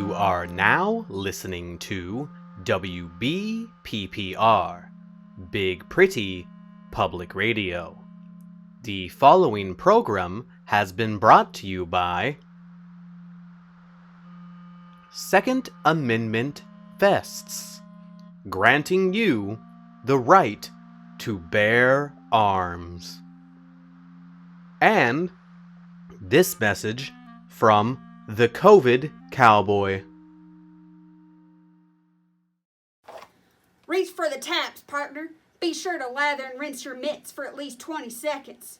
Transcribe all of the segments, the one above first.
You are now listening to WBPPR, Big Pretty Public Radio. The following program has been brought to you by Second Amendment Vests, granting you the right to bear arms. And this message from the COVID Cowboy. Reach for the taps, partner. Be sure to lather and rinse your mitts for at least 20 seconds.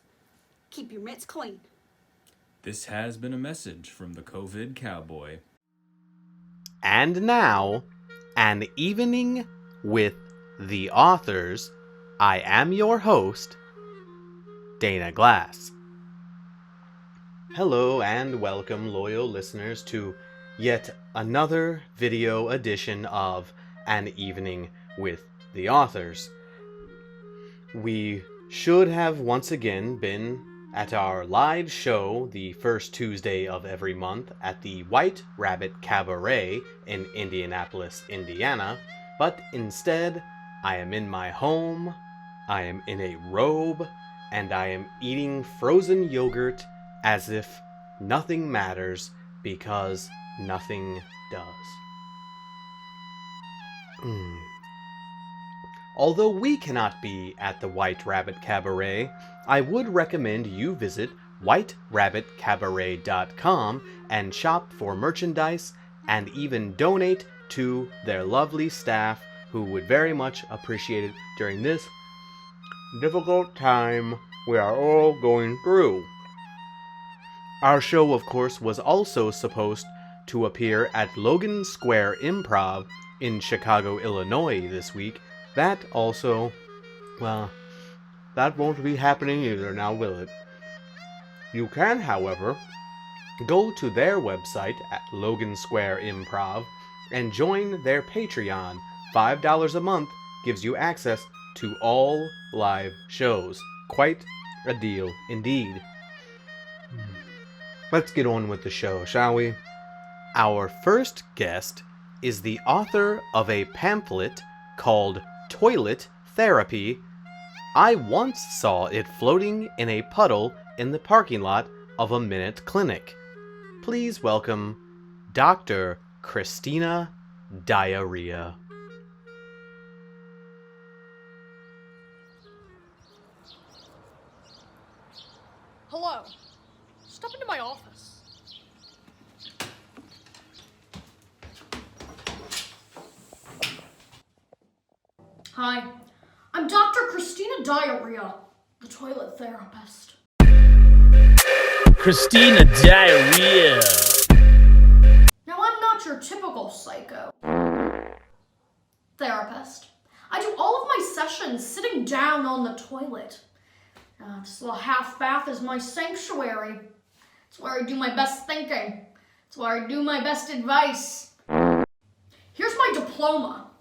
Keep your mitts clean. This has been a message from the COVID Cowboy. And now, an evening with the authors. I am your host, Dana Glass. Hello and welcome, loyal listeners, to yet another video edition of An Evening with the Authors. We should have once again been at our live show the first Tuesday of every month at the White Rabbit Cabaret in Indianapolis, Indiana, but instead I am in my home, I am in a robe, and I am eating frozen yogurt as if nothing matters, because nothing does. Although we cannot be at the White Rabbit Cabaret, I would recommend you visit whiterabbitcabaret.com and shop for merchandise and even donate to their lovely staff, who would very much appreciate it during this difficult time we are all going through. Our show, of course, was also supposed to appear at Logan Square Improv in Chicago, Illinois this week. That also, well, that won't be happening either now, will it? You can, however, go to their website at Logan Square Improv and join their Patreon. $5 a month gives you access to all live shows. Quite a deal indeed. Let's get on with the show, shall we? Our first guest is the author of a pamphlet called Toilet Therapy. I once saw it floating in a puddle in the parking lot of a Minute Clinic. Please welcome Dr. Christina Diarrhea. Hello. Step into my office. Hi, I'm Dr. Christina Diarrhea, the toilet therapist. Christina Diarrhea. Now, I'm not your typical psycho therapist. I do all of my sessions sitting down on the toilet. This little half bath is my sanctuary. It's where I do my best thinking. It's where I do my best advice. Here's my diploma.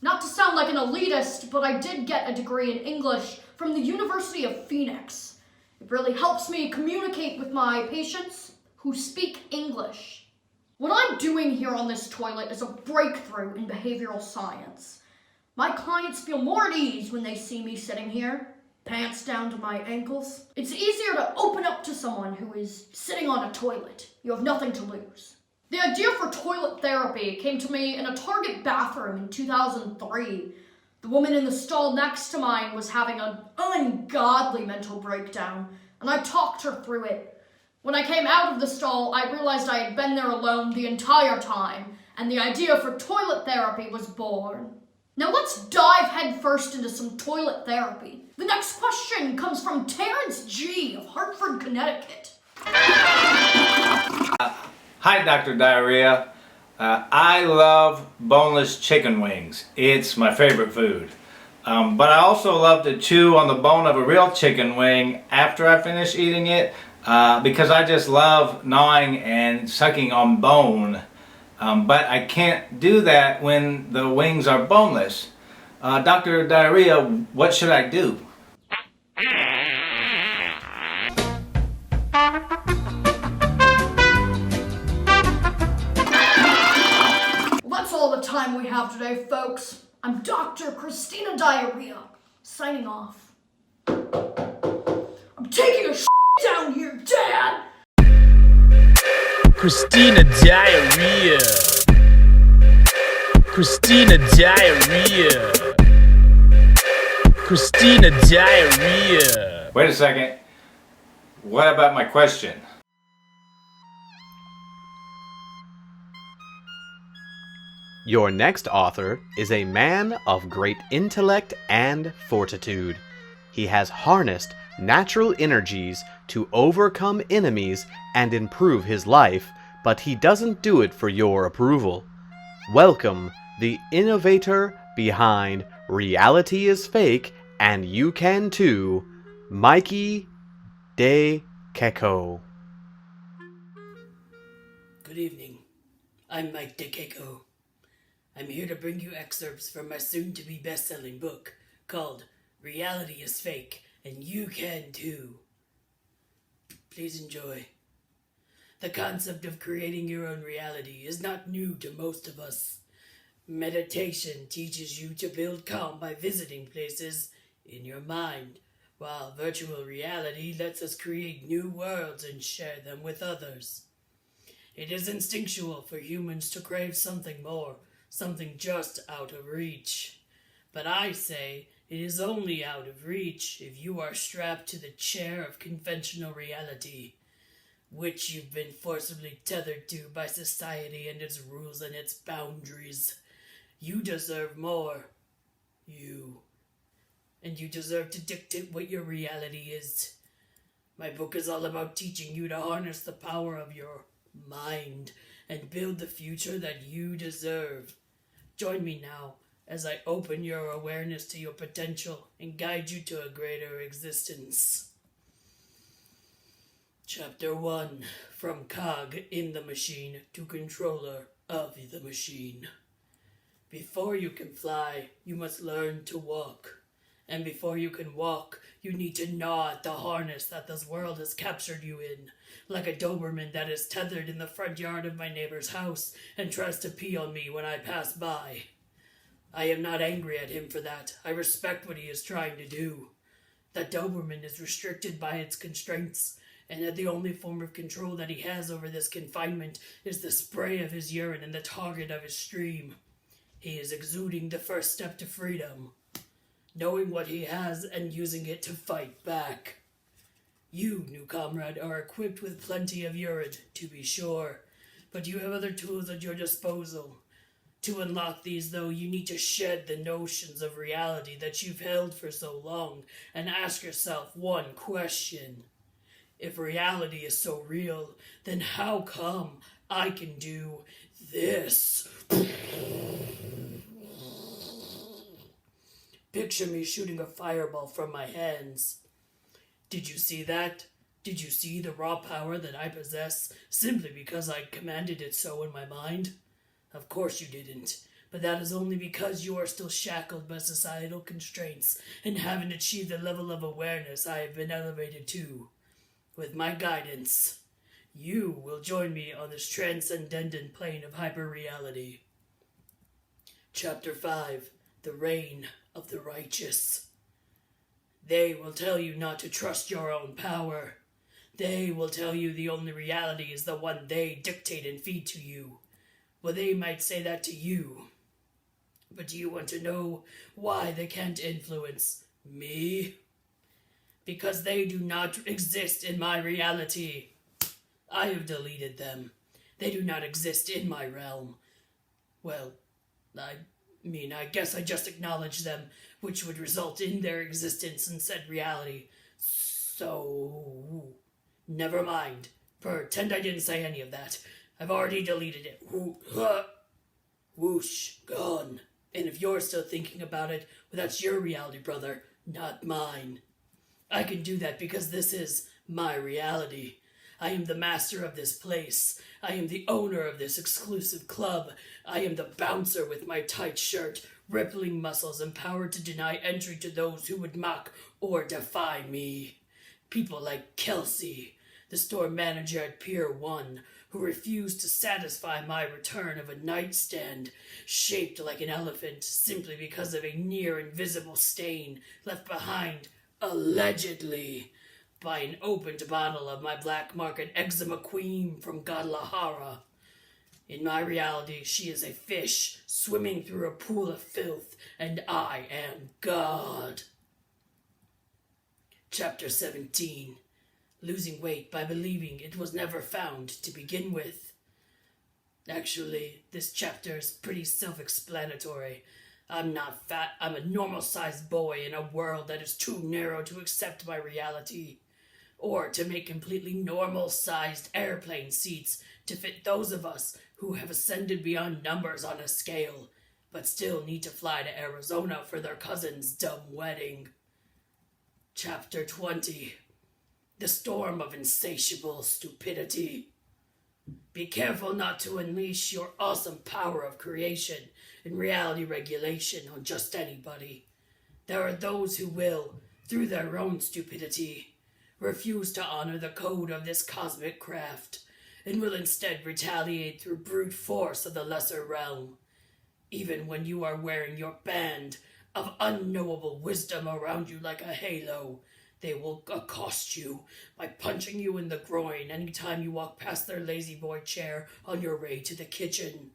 Not to sound like an elitist, but I did get a degree in English from the University of Phoenix. It really helps me communicate with my patients who speak English. What I'm doing here on this toilet is a breakthrough in behavioral science. My clients feel more at ease when they see me sitting here, pants down to my ankles. It's easier to open up to someone who is sitting on a toilet. You have nothing to lose. The idea for toilet therapy came to me in a Target bathroom in 2003. The woman in the stall next to mine was having an ungodly mental breakdown, and I talked her through it. When I came out of the stall, I realized I had been there alone the entire time, and the idea for toilet therapy was born. Now let's dive headfirst into some toilet therapy. The next question comes from Terrence G. of Hartford, Connecticut. Hi, Dr. Diarrhea. I love boneless chicken wings. It's my favorite food. But I also love to chew on the bone of a real chicken wing after I finish eating it because I just love gnawing and sucking on bone. But I can't do that when the wings are boneless. Dr. Diarrhea, what should I do? have today, folks. I'm Dr. Christina Diarrhea, signing off. I'm taking a down here, Dad! Christina Diarrhea. Christina Diarrhea. Christina Diarrhea. Wait a second. What about my question? Your next author is a man of great intellect and fortitude. He has harnessed natural energies to overcome enemies and improve his life, but he doesn't do it for your approval. Welcome, the innovator behind Reality is Fake and You Can Too, Mikey De Keko. Good evening. I'm Mike DeKeko. I'm here to bring you excerpts from my soon-to-be best-selling book called Reality is Fake and You Can Too. Please enjoy. The concept of creating your own reality is not new to most of us. Meditation teaches you to build calm by visiting places in your mind, while virtual reality lets us create new worlds and share them with others. It is instinctual for humans to crave something more, something just out of reach. But I say it is only out of reach if you are strapped to the chair of conventional reality, which you've been forcibly tethered to by society and its rules and its boundaries. You deserve more. And you deserve to dictate what your reality is. My book is all about teaching you to harness the power of your mind and build the future that you deserve. Join me now as I open your awareness to your potential and guide you to a greater existence. Chapter 1. From cog in the machine to controller of the machine. Before you can fly, you must learn to walk. And before you can walk, you need to gnaw at the harness that this world has captured you in, like a Doberman that is tethered in the front yard of my neighbor's house and tries to pee on me when I pass by. I am not angry at him for that. I respect what he is trying to do. That Doberman is restricted by its constraints, and that the only form of control that he has over this confinement is the spray of his urine and the target of his stream. He is exuding the first step to freedom, knowing what he has and using it to fight back. You, new comrade, are equipped with plenty of urine, to be sure, but you have other tools at your disposal. To unlock these, though, you need to shed the notions of reality that you've held for so long and ask yourself one question. If reality is so real, then how come I can do this? Picture me shooting a fireball from my hands. Did you see that? Did you see the raw power that I possess simply because I commanded it so in my mind? Of course you didn't, but that is only because you are still shackled by societal constraints and haven't achieved the level of awareness I have been elevated to. With my guidance, you will join me on this transcendent plane of hyperreality. Chapter 5. The Reign of the Righteous. They will tell you not to trust your own power. They will tell you the only reality is the one they dictate and feed to you. Well, they might say that to you. But do you want to know why they can't influence me? Because they do not exist in my reality. I have deleted them. They do not exist in my realm. Well, I guess I just acknowledge them, which would result in their existence in said reality. So, never mind. Pretend I didn't say any of that. I've already deleted it. Whoosh, gone. And if you're still thinking about it, well, that's your reality, brother, not mine. I can do that because this is my reality. I am the master of this place. I am the owner of this exclusive club. I am the bouncer with my tight shirt, rippling muscles, empowered to deny entry to those who would mock or defy me. People like Kelsey, the store manager at Pier 1, who refused to satisfy my return of a nightstand shaped like an elephant simply because of a near invisible stain left behind, allegedly, by an opened bottle of my black market eczema queen from Guadalajara. In my reality, she is a fish swimming through a pool of filth, and I am God. Chapter 17. Losing weight by believing it was never found to begin with. Actually, this chapter is pretty self-explanatory. I'm not fat, I'm a normal-sized boy in a world that is too narrow to accept my reality, or to make completely normal-sized airplane seats to fit those of us who have ascended beyond numbers on a scale, but still need to fly to Arizona for their cousin's dumb wedding. Chapter 20. The storm of insatiable stupidity. Be careful not to unleash your awesome power of creation and reality regulation on just anybody. There are those who will, through their own stupidity, refuse to honor the code of this cosmic craft, and will instead retaliate through brute force of the lesser realm. Even when you are wearing your band of unknowable wisdom around you like a halo, they will accost you by punching you in the groin anytime you walk past their lazy boy chair on your way to the kitchen.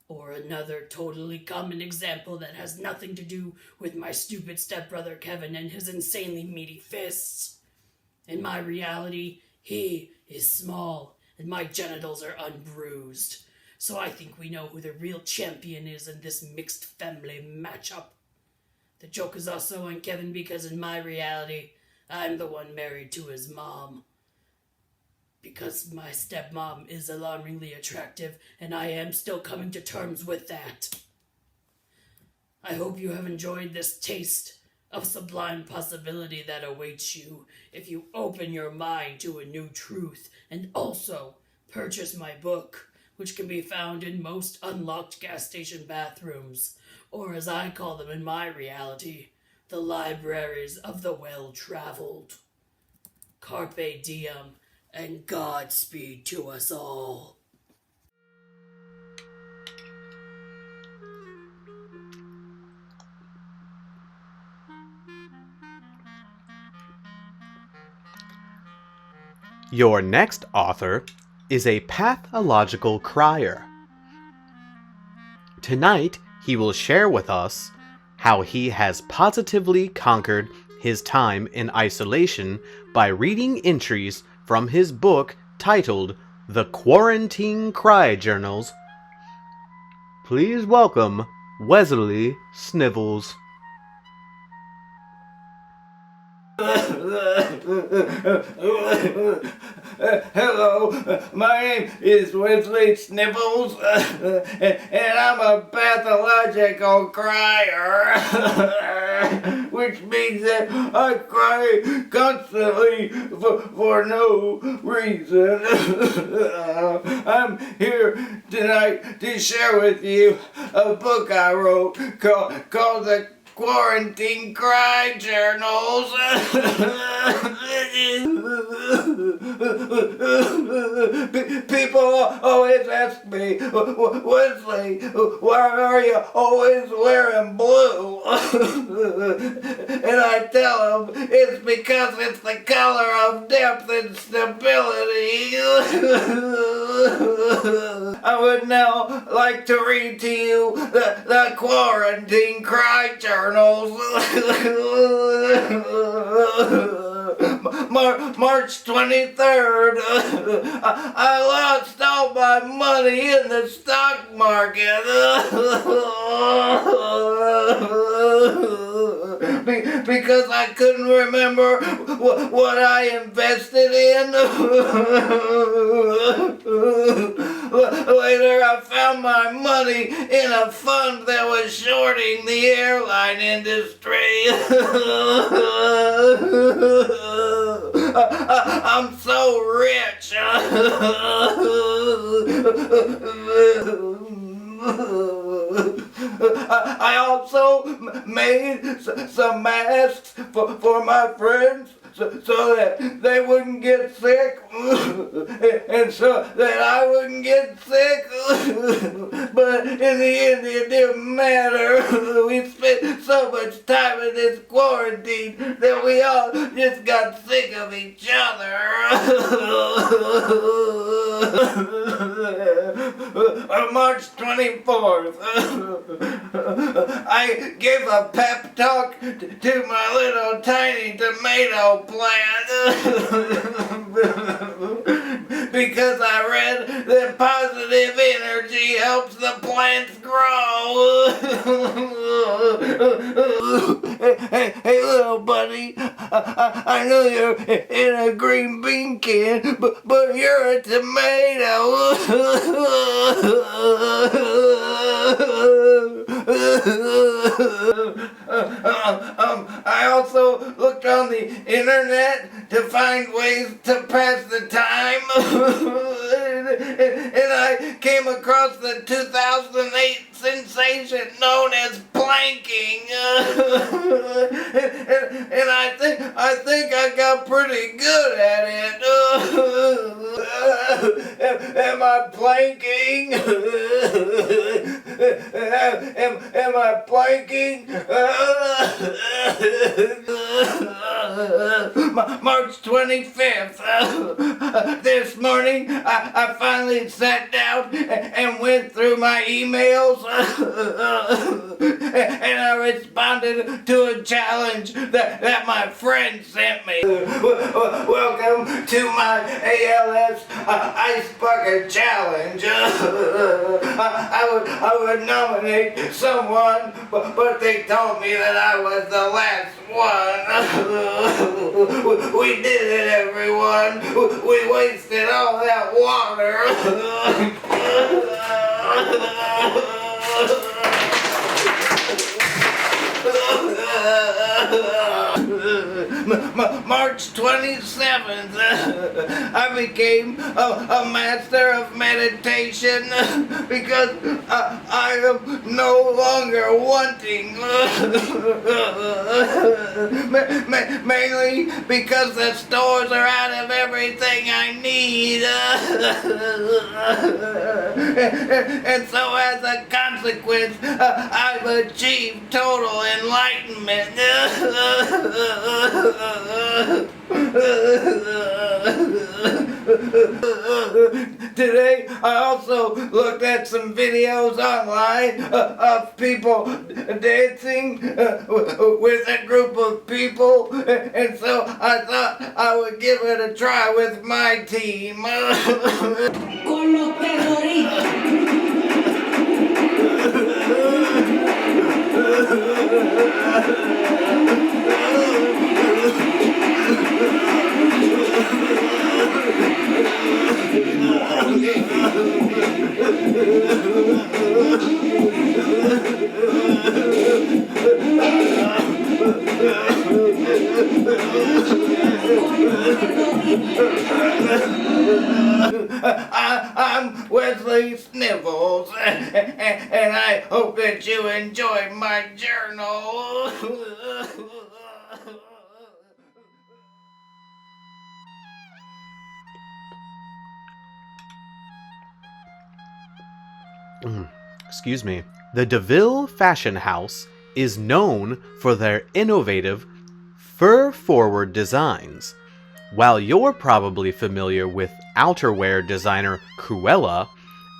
Or another totally common example that has nothing to do with my stupid stepbrother Kevin and his insanely meaty fists. In my reality, he is small and my genitals are unbruised. So I think we know who the real champion is in this mixed family matchup. The joke is also on Kevin because in my reality, I'm the one married to his mom. Because my stepmom is alarmingly attractive, and I am still coming to terms with that. I hope you have enjoyed this taste of sublime possibility that awaits you if you open your mind to a new truth, and also purchase my book, which can be found in most unlocked gas station bathrooms, or as I call them in my reality, the libraries of the well-traveled. Carpe diem, and Godspeed to us all. Your next author is a pathological crier. Tonight, he will share with us how he has positively conquered his time in isolation by reading entries from his book titled The Quarantine Cry Journals. Please welcome Wesley Snivels. Hello, my name is Wesley Snivels, and I'm a pathological crier, which means that I cry constantly for no reason. I'm here tonight to share with you a book I wrote called The Quarantine Cry Journals. People always ask me, Wesley, why are you always wearing blue? And I tell them it's because it's the color of depth and stability. I would now like to read to you the Quarantine Cry Journals. March 23rd, I lost all my money in the stock market. Because I couldn't remember what I invested in. Later I found my money in a fund that was shorting the airline industry. I'm so rich. I also made some masks for my friends so that they wouldn't get sick, and so that I wouldn't get sick. But in the end, it didn't matter. We spent so much time in this quarantine that we all just got sick of each other. On March 24th, I gave a pep talk to my little tiny tomato plant because I read that positive energy helps the plants grow. Hey, little buddy, I know you're in a green bean can, but you're a tomato. I also looked on the internet to find ways to pass the time, and I came across the 2008 sensation known as planking, and I think I got pretty good at it. Am I planking? Am I planking? March 25th. This morning, I finally sat down and went through my emails, and I responded to a challenge that my friend sent me. Welcome to my ALS Ice Bucket Challenge. I would nominate someone, but they told me that I was the last one. We did it, everyone. We wasted all that water. March 27th, I became a master of meditation because I am no longer wanting. Mainly because the stores are out of everything I need. And so as a consequence, I've achieved total enlightenment. Today, I also looked at some videos online of people dancing with a group of people, and so I thought I would give it a try with my team. Con los terroristas. I'm Wesley Snivels, and I hope that you enjoy my journal. Excuse me. The Deville Fashion House is known for their innovative, fur-forward designs. While you're probably familiar with outerwear designer Cruella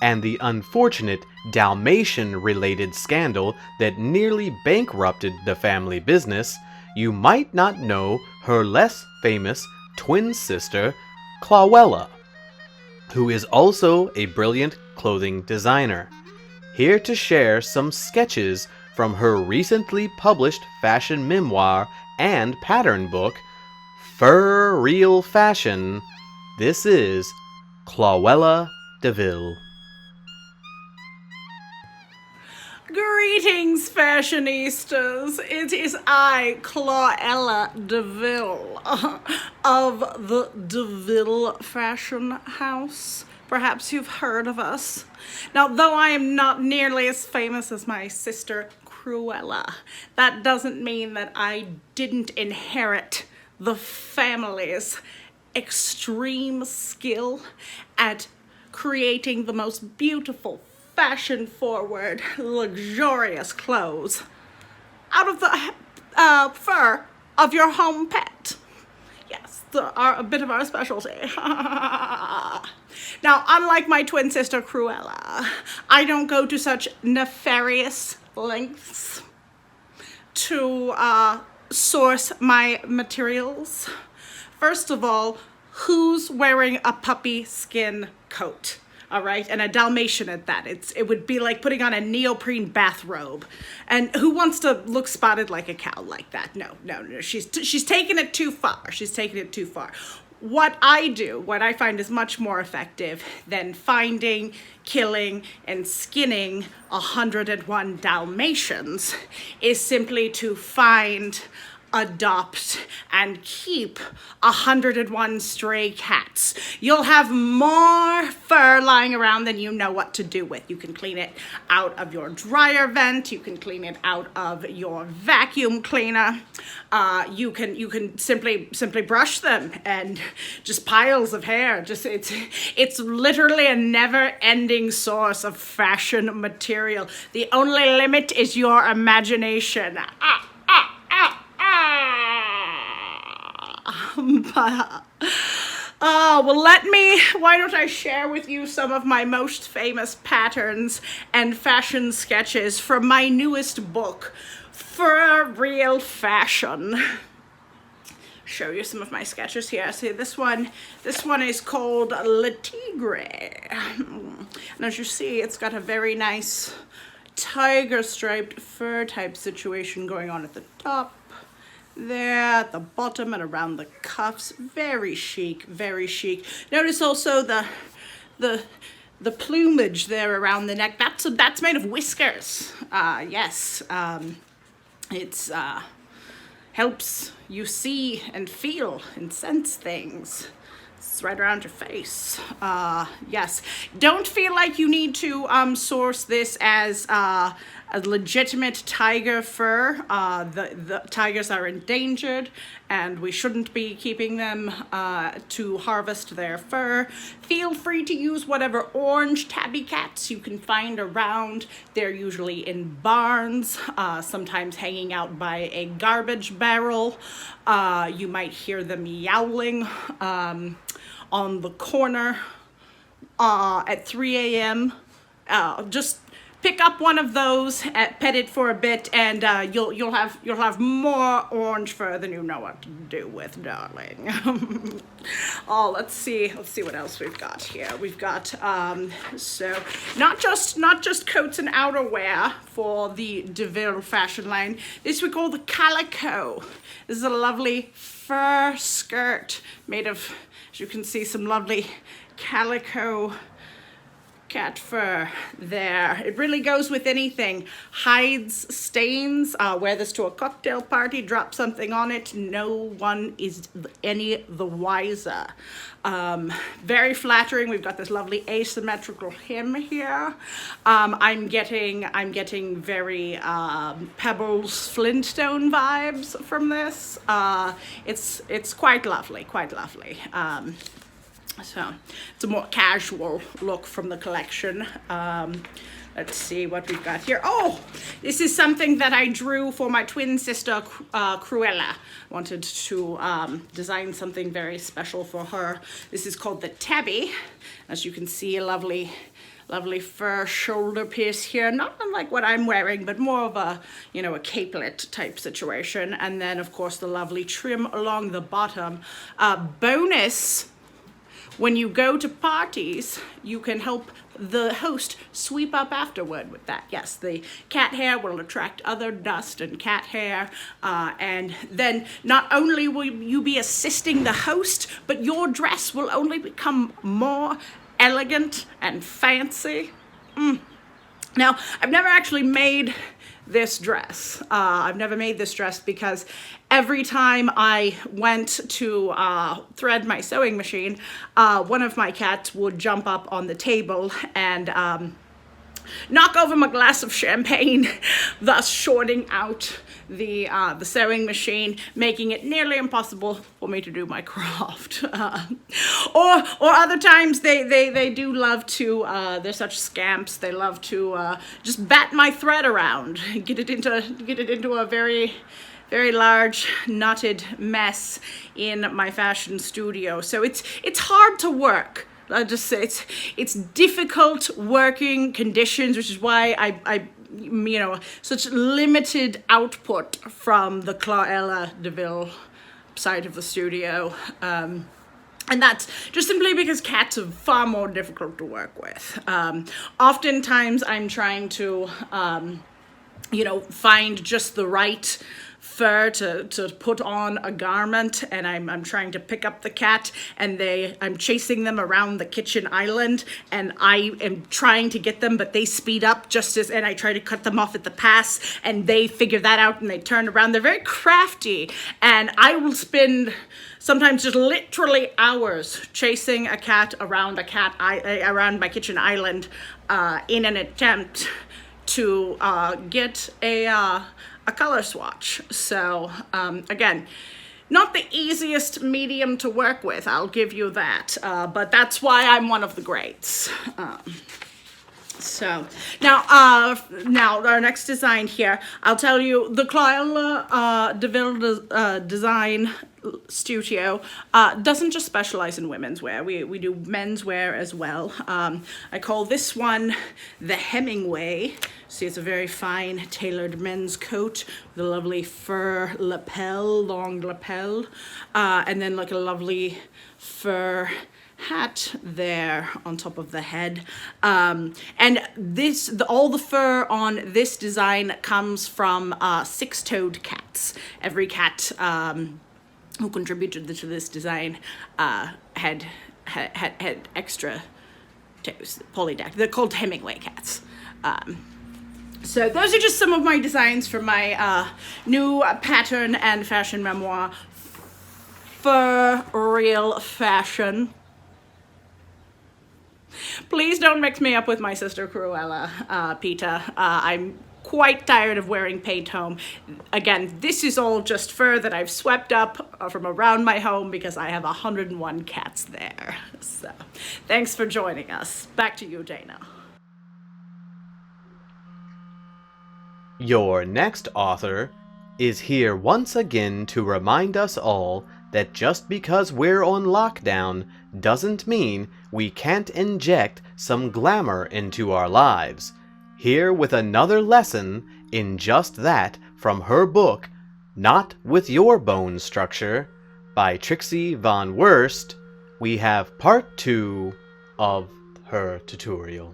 and the unfortunate Dalmatian-related scandal that nearly bankrupted the family business, you might not know her less famous twin sister, Clawella, who is also a brilliant clothing designer. Here to share some sketches from her recently published fashion memoir and pattern book, Fur Real Fashion, this is Clawella Deville. Greetings, fashionistas. It is I, Clawella Deville, of the Deville Fashion House. Perhaps you've heard of us. Now, though I am not nearly as famous as my sister Cruella, that doesn't mean that I didn't inherit the family's extreme skill at creating the most beautiful, fashion-forward, luxurious clothes out of the fur of your home pet. Yes, a bit of our specialty. Now, unlike my twin sister Cruella, I don't go to such nefarious lengths to source my materials. First of all, who's wearing a puppy skin coat? All right, and a Dalmatian at that. It would be like putting on a neoprene bathrobe. And who wants to look spotted like a cow like that? No. She's taken it too far. She's taken it too far. What I find is much more effective than finding, killing, and skinning 101 Dalmatians is simply to find, adopt, and keep 101 stray cats. You'll have more fur lying around than you know what to do with. You can clean it out of your dryer vent. You can clean it out of your vacuum cleaner. You can simply brush them, and just piles of hair. It's literally a never-ending source of fashion material. The only limit is your imagination. Why don't I share with you some of my most famous patterns and fashion sketches from my newest book, For Real Fashion. Show you some of my sketches here. See, this one is called Le Tigre. And as you see, it's got a very nice tiger striped fur type situation going on at the top. There at the bottom and around the cuffs. Very chic, very chic. Notice also the plumage there around the neck. That's made of whiskers. Yes. It's helps you see and feel and sense things. It's right around your face. Yes. Don't feel like you need to source this as a legitimate tiger fur. The tigers are endangered, and we shouldn't be keeping them to harvest their fur. Feel free to use whatever orange tabby cats you can find around. They're usually in barns, sometimes hanging out by a garbage barrel. You might hear them yowling on the corner at 3 a.m. Just pick up one of those, pet it for a bit, and you'll have more orange fur than you know what to do with, darling. Oh, let's see what else we've got here. We've got so not just coats and outerwear for the Deville fashion line. This we call the calico. This is a lovely fur skirt made of, as you can see, some lovely calico cat fur there. It really goes with anything. Hides stains. Wear this to a cocktail party, drop something on it. No one is any the wiser. Very flattering. We've got this lovely asymmetrical hem here. I'm getting very Pebbles Flintstone vibes from this. It's quite lovely, so it's a more casual look from the collection. Let's see what we've got here. Oh, this is something that I drew for my twin sister, Cruella. Wanted to design something very special for her. This is called the Tabby. As you can see, a lovely fur shoulder piece here. Not unlike what I'm wearing, but more of a, a capelet type situation. And then, of course, the lovely trim along the bottom. Bonus, when you go to parties, you can help the host sweep up afterward with that. Yes, the cat hair will attract other dust and cat hair, and then not only will you be assisting the host, but your dress will only become more elegant and fancy. Now, I've never actually made this dress. I've never made this dress because every time I went to thread my sewing machine, one of my cats would jump up on the table and knock over my glass of champagne, thus shorting out the sewing machine, making it nearly impossible for me to do my craft. Or other times they do love to, they're such scamps, they love to just bat my thread around, get it into a very large knotted mess in my fashion studio. So it's hard to work. I just say it's difficult working conditions, which is why I such limited output from the Clauella Deville side of the studio. And that's just simply because cats are far more difficult to work with. Oftentimes I'm trying to, find just the right fur to put on a garment, and I'm trying to pick up the cat, and I'm chasing them around the kitchen island, and I am trying to get them, but they speed up and I try to cut them off at the pass, and they figure that out and they turn around. They're very crafty, and I will spend sometimes just literally hours chasing a cat around around my kitchen island in an attempt to get a color swatch. So again, not the easiest medium to work with, I'll give you that, but that's why I'm one of the greats. So now our next design here, I'll tell you, the Clauella Deville design studio doesn't just specialize in women's wear. We do men's wear as well. I call this one the Hemingway. See, it's a very fine tailored men's coat with a lovely fur lapel, long lapel, and then like a lovely fur hat there on top of the head. And all the fur on this design comes from six-toed cats. Every cat who contributed to this design had extra toes, polydactyl. They're called Hemingway cats. So those are just some of my designs for my new pattern and fashion memoir, For Real Fashion. Please don't mix me up with my sister Cruella, Peta. I'm quite tired of wearing paint home. Again, this is all just fur that I've swept up from around my home because I have 101 cats there. So, thanks for joining us. Back to you, Dana. Your next author is here once again to remind us all that just because we're on lockdown doesn't mean we can't inject some glamour into our lives. Here with another lesson in just that from her book, Not With Your Bone Structure, by Trixie von Wurst, we have part 2 of her tutorial.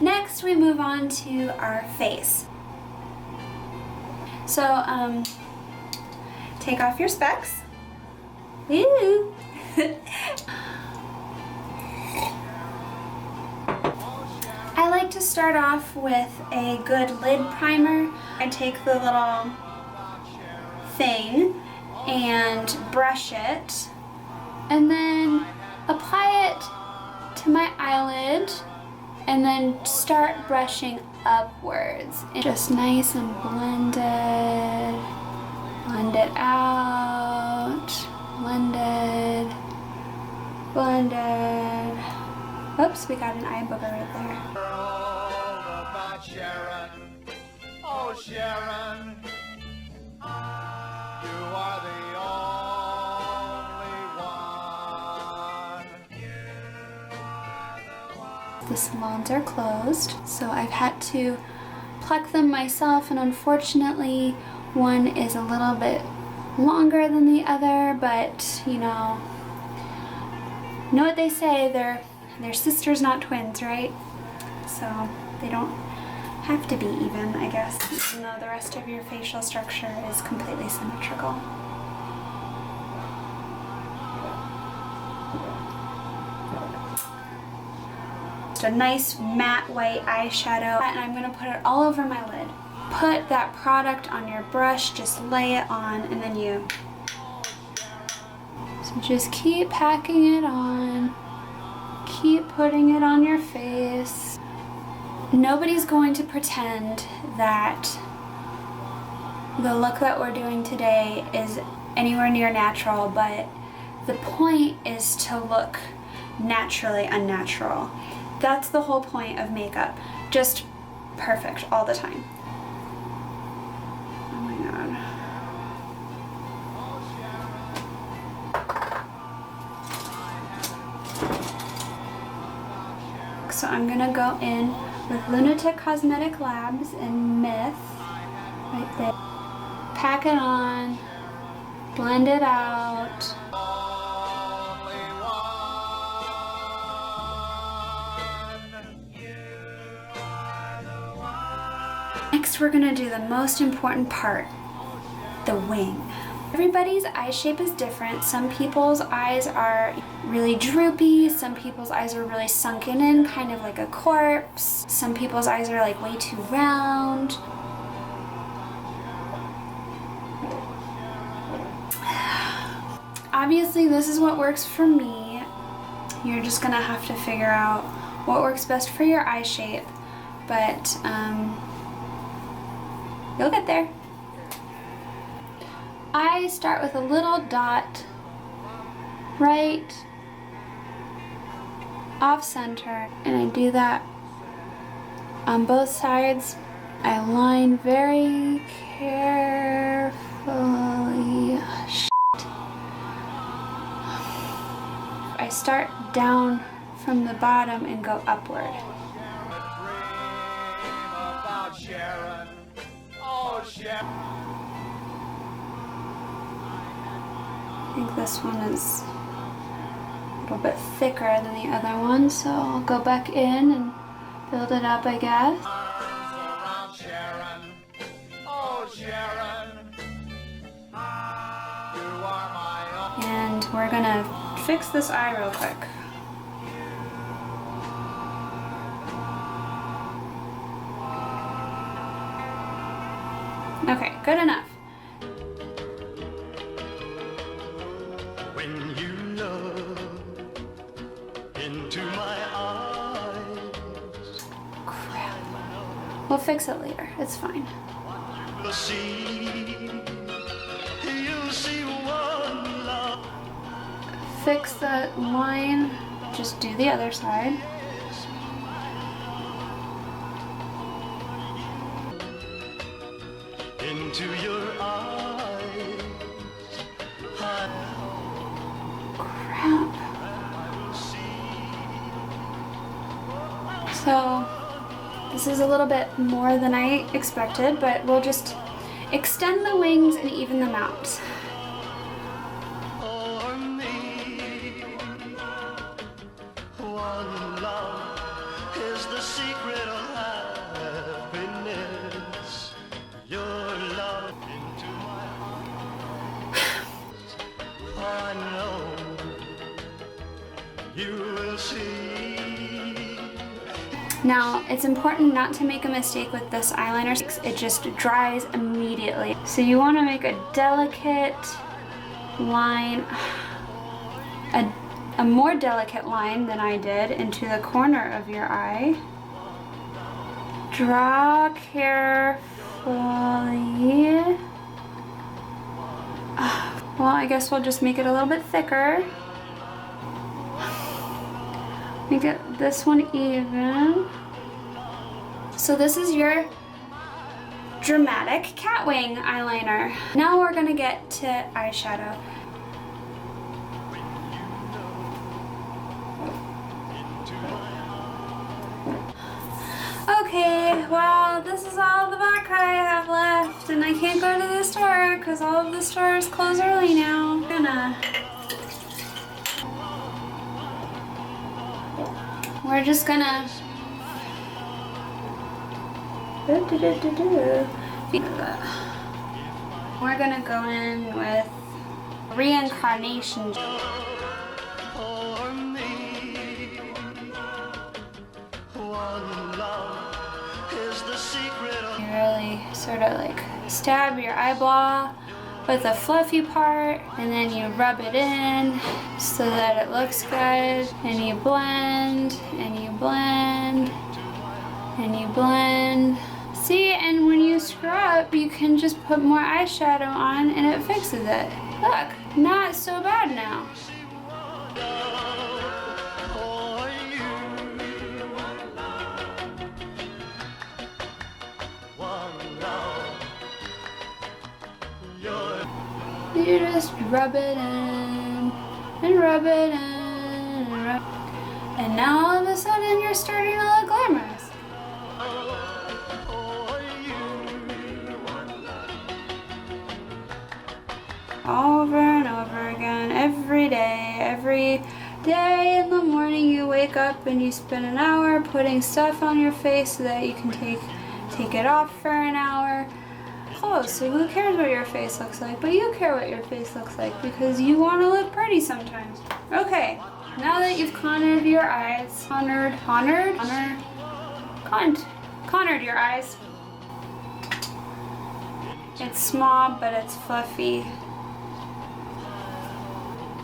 Next, we move on to our face. So, take off your specs. Ooh. I like to start off with a good lid primer. I take the little thing and brush it, and then apply it to my eyelid, and then start brushing upwards. And just nice and blended. Blend it out. Blended. Blended. Oops, we got an eye booger right there. Sharon, oh Sharon, you are the only one. The salons are closed, so I've had to pluck them myself, and unfortunately one is a little bit longer than the other, but you know what they say, they're sisters, not twins, right? So they don't have to be even, I guess, even though the rest of your facial structure is completely symmetrical. Just a nice matte white eyeshadow, and I'm gonna put it all over my lid. Put that product on your brush, just lay it on, and then you So just keep packing it on. Keep putting it on your face. Nobody's going to pretend that the look that we're doing today is anywhere near natural, but the point is to look naturally unnatural. That's the whole point of makeup. Just perfect all the time. Oh my god. So I'm gonna go in with Lunatic Cosmetic Labs and Myth right there. Pack it on, blend it out. Next, we're gonna do the most important part, the wing. Everybody's eye shape is different. Some people's eyes are really droopy. Some people's eyes are really sunken in, kind of like a corpse. Some people's eyes are like way too round. Obviously, this is what works for me. You're just gonna have to figure out what works best for your eye shape, but you'll get there. I start with a little dot right off center, and I do that on both sides. I line very carefully. I start down from the bottom and go upward. I think this one is a little bit thicker than the other one, so I'll go back in and build it up, I guess. And we're gonna fix this eye real quick. Okay, good enough. When you look into my eyes, Crap. We'll fix it later. It's fine. you'll see one love. Fix the line. Just do the other side. Into your eyes, Crap. So, this is a little bit more than I expected, but we'll just extend the wings and even them out. for me, one love is the secret of happiness. Your love into my heart. I know you will see. Now, it's important not to make a mistake with this eyeliner. It just dries immediately. So you want to make a delicate line, a more delicate line than I did into the corner of your eye. Draw carefully. Well, I guess we'll just make it a little bit thicker. Make it this one even. So this is your dramatic cat wing eyeliner. Now we're gonna get to eyeshadow. Okay, well, this is all the vodka I have left, and I can't go to the store because all of the stores close early now. We're just gonna we're gonna go in with reincarnation. For me, one love is the secret of You really sort of like stab your eyeball with the fluffy part, and then you rub it in so that it looks good, and you blend, and you blend, and you blend. See, and when you screw up, you can just put more eyeshadow on and it fixes it. Look, not so bad now. You just rub it in, and rub it in, and rub. And now all of a sudden you're starting to look glamorous. Over and over again, every day in the morning you wake up and you spend an hour putting stuff on your face so that you can take it off for an hour. Clothes, so who cares what your face looks like, but you care what your face looks like because you want to look pretty sometimes. Okay, now that you've contoured your eyes, contoured your eyes. It's small, but it's fluffy.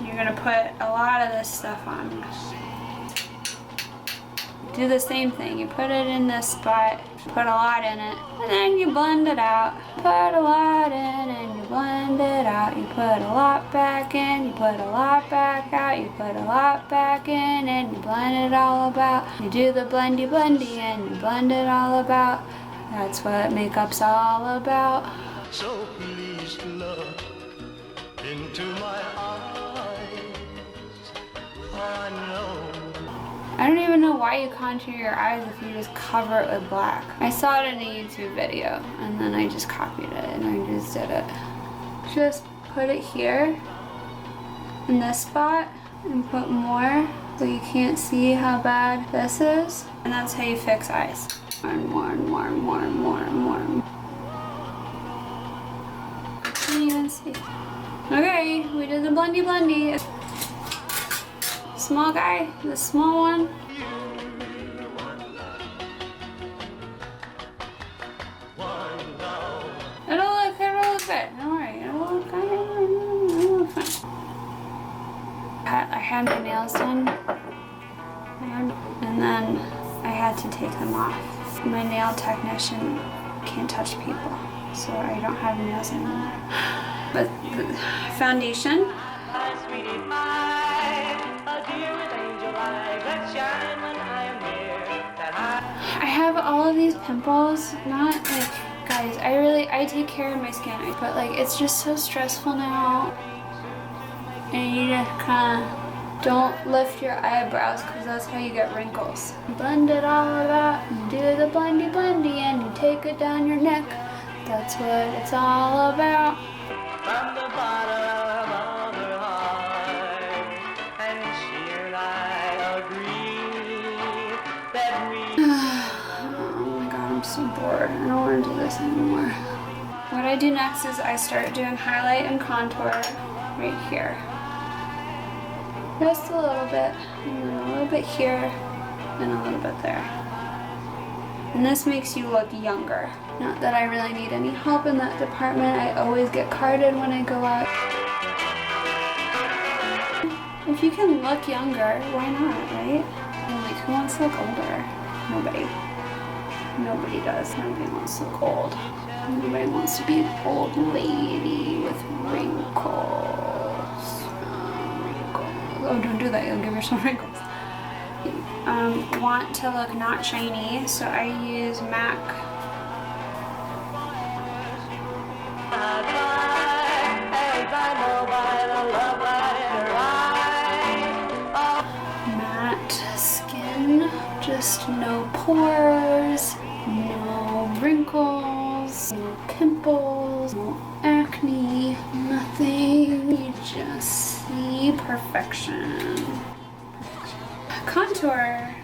You're gonna put a lot of this stuff on. Do the same thing. You put it in this spot, put a lot in it, and then you blend it out. Put a lot in and you blend it out. You put a lot back in, you put a lot back out, you put a lot back in, and you blend it all about. You do the blendy blendy and you blend it all about. That's what makeup's all about. So please look into my eyes, for I know. I don't even know why you contour your eyes if you just cover it with black. I saw it in a YouTube video and then I just copied it and I just did it. Just put it here in this spot and put more so you can't see how bad this is. And that's how you fix eyes. More and more and more and more and more and more. Can't even see. Okay, we did the blendy blendy. Small guy, the small one. It'll look good. Don't worry, it'll look fine. I had my nails done, and then I had to take them off. My nail technician can't touch people, so I don't have nails anymore. But the foundation. I have all of these pimples, not like, guys, I take care of my skin, but like, it's just so stressful now. And you just kinda don't lift your eyebrows because that's how you get wrinkles. Blend it all about, and do the blendy blendy, and you take it down your neck. That's what it's all about. From the bottom of her heart, and she and I agree that we. Oh my god, I'm so bored. I don't want to do this anymore. What I do next is I start doing highlight and contour right here. Just a little bit, and then a little bit here, and a little bit there. And this makes you look younger. Not that I really need any help in that department. I always get carded when I go out. If you can look younger, why not, right? And like, who wants to look older? Nobody. Nobody does. Nobody wants to look old. Nobody wants to be an old lady with wrinkles. Oh, don't do that. You'll give yourself wrinkles. Want to look not shiny, so I use MAC. Matte skin, just no pores, no wrinkles, no pimples, no acne, nothing. You just see perfection. Contour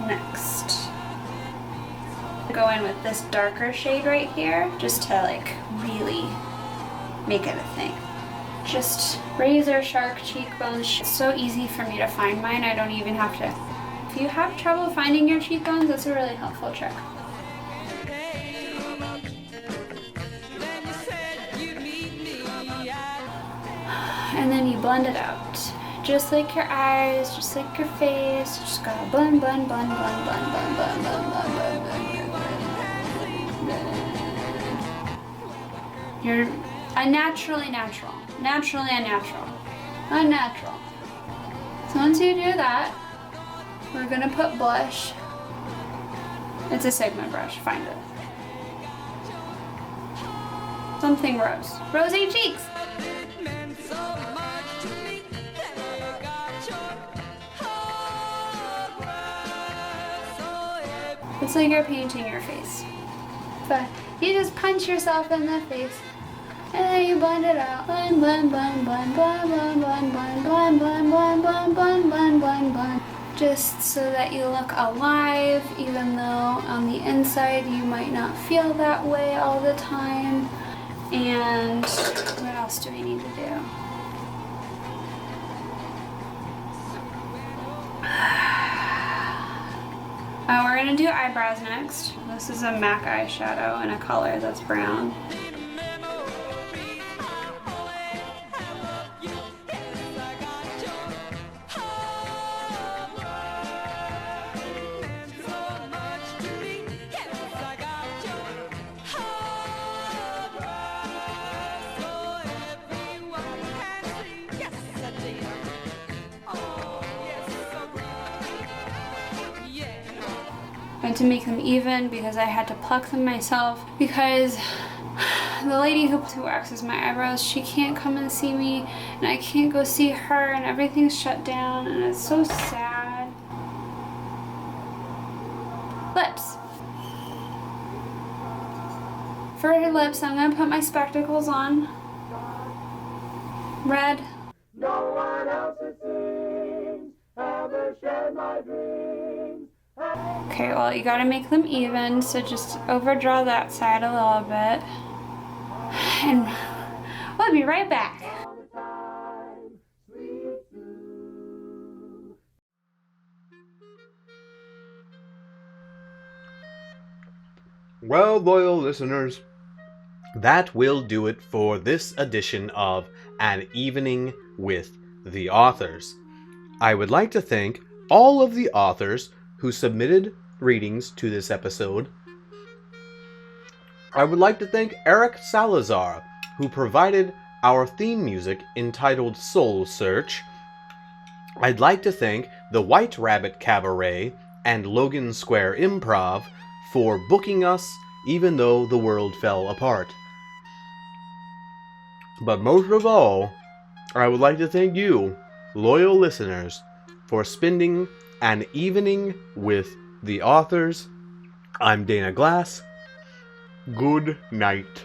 next. Go in with this darker shade right here just to like really make it a thing. Just razor sharp cheekbones. It's so easy for me to find mine. I don't even have to. If you have trouble finding your cheekbones, that's a really helpful trick. Then you said you And then you blend it out. Just like your eyes, just like your face. You just gotta blend, blend, blend, blend, blend, blend, blend, blend, blend, blend, blend. You're unnaturally natural. Naturally unnatural. Unnatural. So once you do that, we're gonna put blush. It's a Sigma brush, find it. Something rose. Rosy cheeks! It's like you're painting your face. But you just punch yourself in the face. And then you blend it out. Blend, blend, blend, blend, blend, blend, blend, blend, blend, blend, blend, blend, blend, blend, blend, blend. Just so that you look alive, even though on the inside you might not feel that way all the time. And what else do we need to do? We're gonna do eyebrows next. This is a MAC eyeshadow in a color that's brown. And to make them even, because I had to pluck them myself, because the lady who waxes my eyebrows, she can't come and see me, and I can't go see her, and everything's shut down, and it's so sad. Lips. For her lips, I'm gonna put my spectacles on. Red. No one else's dreams ever shared my dreams. Okay, well, you gotta make them even, so just overdraw that side a little bit. And we'll be right back. Well, loyal listeners, that will do it for this edition of An Evening with the Authors. I would like to thank all of the authors who submitted readings to this episode. I would like to thank Eric Salazar, who provided our theme music entitled Soul Search. I'd like to thank the White Rabbit Cabaret and Logan Square Improv for booking us even though the world fell apart. But most of all, I would like to thank you, loyal listeners, for spending an evening with the authors. I'm Dana Glass. Good night.